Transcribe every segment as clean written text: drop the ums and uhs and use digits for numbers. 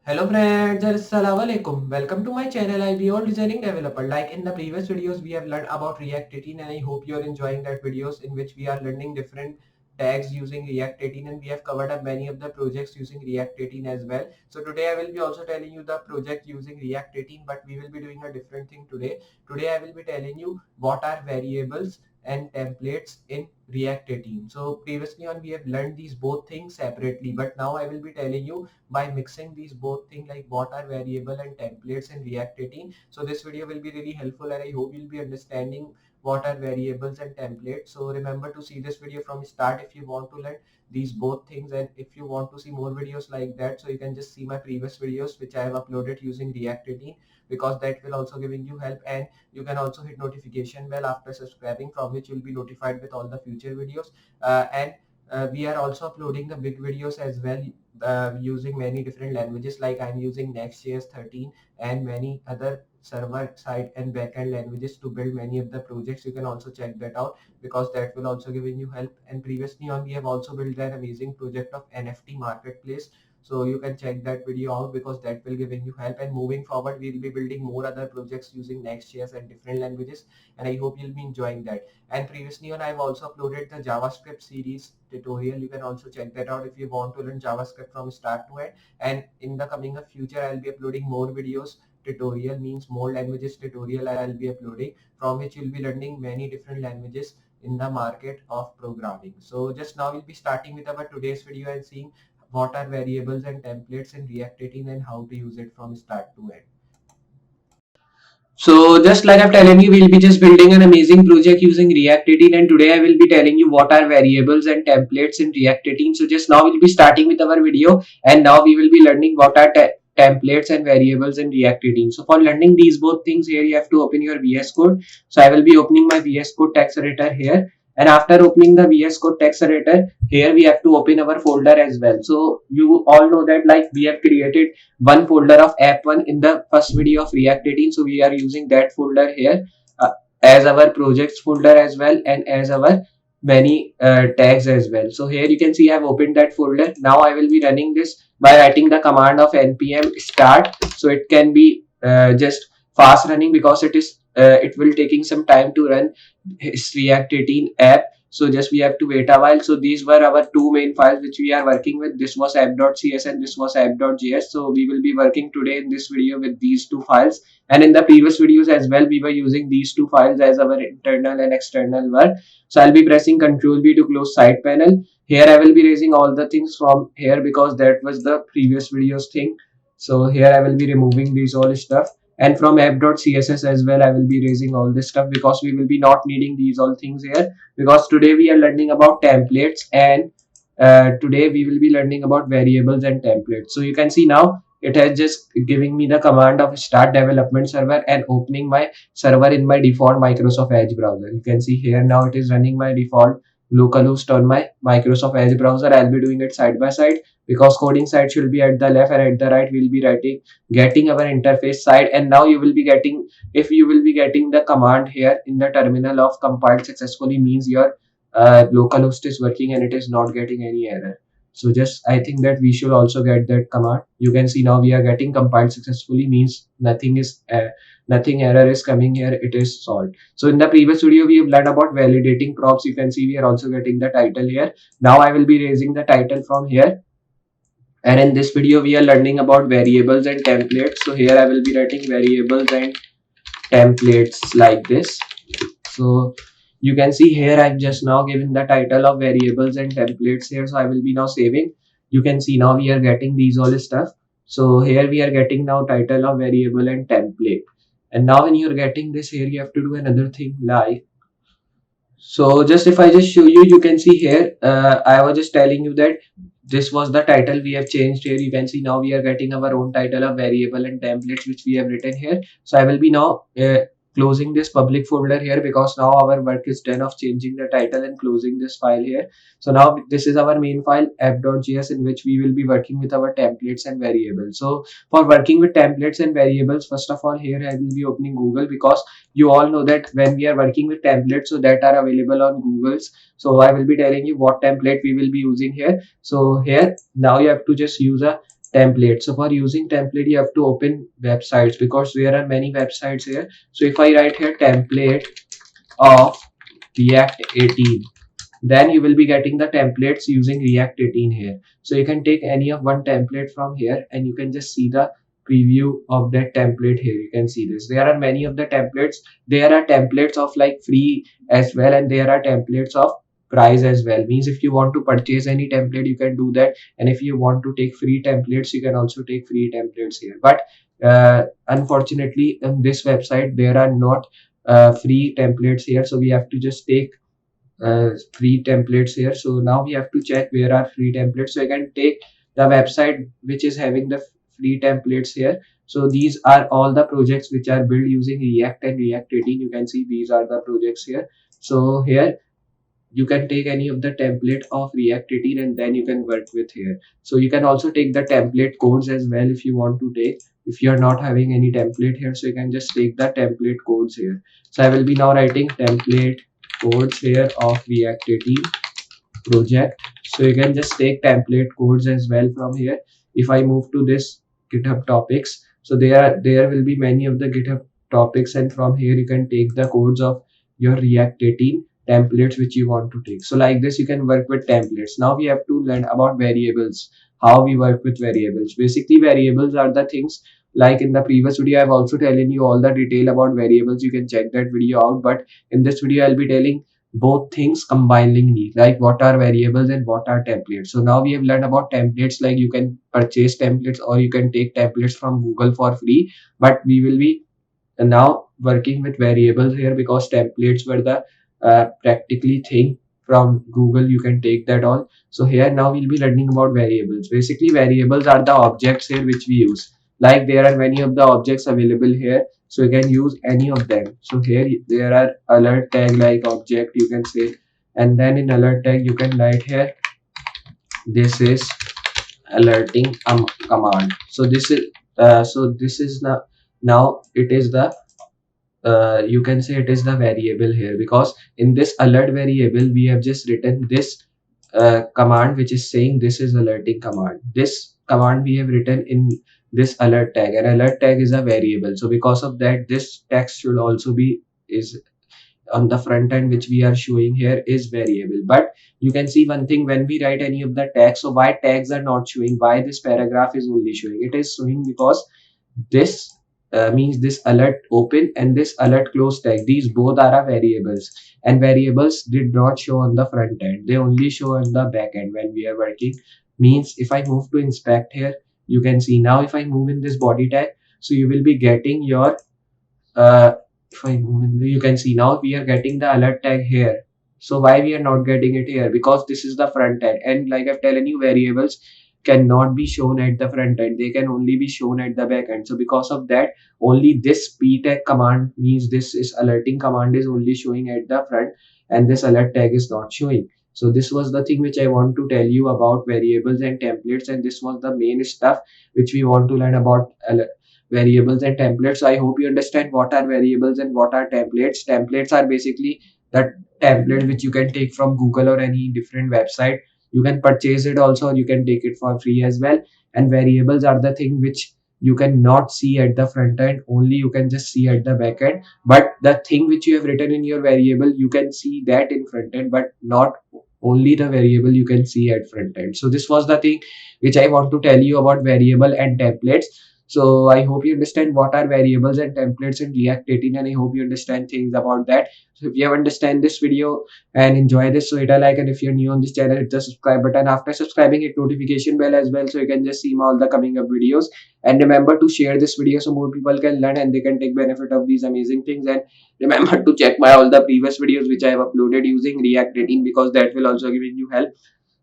Hello friends, Assalamualaikum. Welcome to my channel. I'll be all designing developer. Like in the previous videos, we have learned about React 18 and I hope you're enjoying that videos in which we are learning different tags using React 18 and we have covered up many of the projects using React 18 as well. So today I will be also telling you the project using React 18, but we will be doing a different thing today. Today I will be telling you what are variables and templates in React 18. So previously on we have learned these both things separately, but now I will be telling you by mixing these both things like what are variable and templates in React 18. So this video will be really helpful and I hope you'll be understanding what are variables and templates. So remember to see this video from start if you want to learn these both things, and if you want to see more videos like that, so you can just see my previous videos which I have uploaded using React 18, because that will also giving you help, and you can also hit notification bell after subscribing, from which you'll be notified with all the future videos. And we are also uploading the big videos as well, using many different languages, like I'm using Next.js 13 and many other server side and backend languages to build many of the projects. You can also check that out because that will also giving you help. And previously on we have also built an amazing project of NFT marketplace, so you can check that video out because that will giving you help. And moving forward we'll be building more other projects using Next.js and different languages, and I hope you'll be enjoying that. And previously on I've also uploaded the JavaScript series tutorial. You can also check that out if you want to learn JavaScript from start to end. And in the coming of future I'll be uploading more videos. Tutorial means more languages tutorial I'll be uploading, from which you'll be learning many different languages in the market of programming. So just now we'll be starting with our today's video and seeing what are variables and templates in React 18 and how to use it from start to end. So just like I'm telling you, we'll be just building an amazing project using React 18, and today I will be telling you what are variables and templates in React 18. So just now we'll be starting with our video, and now we will be learning what are templates and variables in React 18. So for learning these both things, here you have to open your VS Code. So I will be opening my VS Code text editor here, and after opening the VS Code text editor, here we have to open our folder as well. So you all know that like we have created one folder of app1 in the first video of React 18, so we are using that folder here as our projects folder as well, and as our many tags as well. So here you can see I have opened that folder. Now I will be running this by writing the command of npm start, so it can be just fast running because it will taking some time to run his React 18 app. So just we have to wait a while. So these were our two main files which we are working with. This was app.cs and this was app.js. So we will be working today in this video with these two files, and in the previous videos as well we were using these two files as our internal and external work. So I'll be pressing Ctrl B to close side panel. Here I will be raising all the things from here because that was the previous videos thing. So here I will be removing these all stuff, and from app.css as well I will be raising all this stuff because we will be not needing these all things here, because today we are learning about templates, and today we will be learning about variables and templates. So you can see now it has just giving me the command of start development server and opening my server in my default Microsoft Edge browser. You can see here now it is running my default localhost on my Microsoft Edge browser. I'll be doing it side by side because coding side should be at the left, and at the right we'll be writing getting our interface side. And now you will be getting, if you will be getting the command here in the terminal of compiled successfully, means your localhost is working and it is not getting any error. So just I think that we should also get that command. You can see now we are getting compiled successfully, means nothing error is coming here, it is solved. So in the previous video we have learned about validating props. You can see we are also getting the title here. Now I will be raising the title from here, and in this video we are learning about variables and templates. So here I will be writing variables and templates like this. So you can see here I've just now given the title of variables and templates here. So I will be now saving. You can see now we are getting these all stuff. So here we are getting now title of variable and template. And now when you're getting this here, you have to do another thing like, so just if I just show you, you can see here, I was just telling you that this was the title we have changed here. You can see now we are getting our own title of variable and templates which we have written here. So I will be now closing this public folder here because now our work is done of changing the title and closing this file here. So now this is our main file app.js, in which we will be working with our templates and variables. So for working with templates and variables, first of all here I will be opening Google, because you all know that when we are working with templates, so that are available on Google's. So I will be telling you what template we will be using here. So here now you have to just use a template. So for using template, you have to open websites because there are many websites here. So if I write here template of React 18, then you will be getting the templates using React 18 here. So you can take any of one template from here and you can just see the preview of that template here. You can see this. There are many of the templates. There are templates of like free as well, and there are templates of price as well. Means if you want to purchase any template, you can do that. And if you want to take free templates, you can also take free templates here. But unfortunately, on this website, there are not free templates here. So we have to just take free templates here. So now we have to check where are free templates. So I can take the website which is having the free templates here. So these are all the projects which are built using React and React 18. You can see these are the projects here. So here you can take any of the template of React 18 and then you can work with here. So you can also take the template codes as well if you want to take. If you are not having any template here, so you can just take the template codes here. So I will be now writing template codes here of React 18 project. So you can just take template codes as well from here. If I move to this GitHub topics, so there will be many of the GitHub topics, and from here you can take the codes of your React 18 templates which you want to take. So like this you can work with templates. Now we have to learn about variables, how we work with variables. Basically variables are the things, like in the previous video I've also telling you all the detail about variables. You can check that video out, but in this video I'll be telling both things combiningly, like what are variables and what are templates. So now we have learned about templates, like you can purchase templates or you can take templates from Google for free, but we will be now working with variables here because templates were the practically thing from Google. You can take that all. So here now we'll be learning about variables. Basically variables are the objects here which we use, like there are many of the objects available here, so you can use any of them. So here there are alert tag like object, you can say, and then in alert tag you can write here this is alerting command. So this is now it is the you can say it is the variable here, because in this alert variable we have just written this command which is saying this is alerting command. This command we have written in this alert tag, and alert tag is a variable. So because of that, this text should also be is on the front end which we are showing here is variable. But you can see one thing, when we write any of the tags, so why tags are not showing, why this paragraph is only showing? It is showing because this means this alert open and this alert close tag, these both are our variables, and variables did not show on the front end, they only show on the back end when we are working. Means if I move to inspect here, you can see now if I move in this body tag, so you will be getting your if I move in, you can see now we are getting the alert tag here. So why we are not getting it here? Because this is the front end, and like I've telling you, variables cannot be shown at the front end, they can only be shown at the back end. So because of that, only this p tag command, means this is alerting command, is only showing at the front, and this alert tag is not showing. So this was the thing which I want to tell you about variables and templates, and this was the main stuff which we want to learn about variables and templates. So I hope you understand what are variables and what are templates. Templates are basically that template which you can take from Google or any different website. You can purchase it also, or you can take it for free as well. And variables are the thing which you cannot see at the front end, only you can just see at the back end. But the thing which you have written in your variable, you can see that in front end, but not only the variable you can see at front end. So this was the thing which I want to tell you about variable and templates. So I hope you understand what are variables and templates in React 18, and I hope you understand things about that. So if you have understand this video and enjoy this, so hit a like, and if you're new on this channel, hit the subscribe button. After subscribing, hit notification bell as well, so you can just see all the coming up videos. And remember to share this video so more people can learn and they can take benefit of these amazing things. And remember to check my all the previous videos which I have uploaded using React 18, because that will also give you help.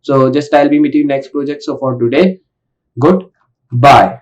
So just I'll be meeting next project. So for today, good bye.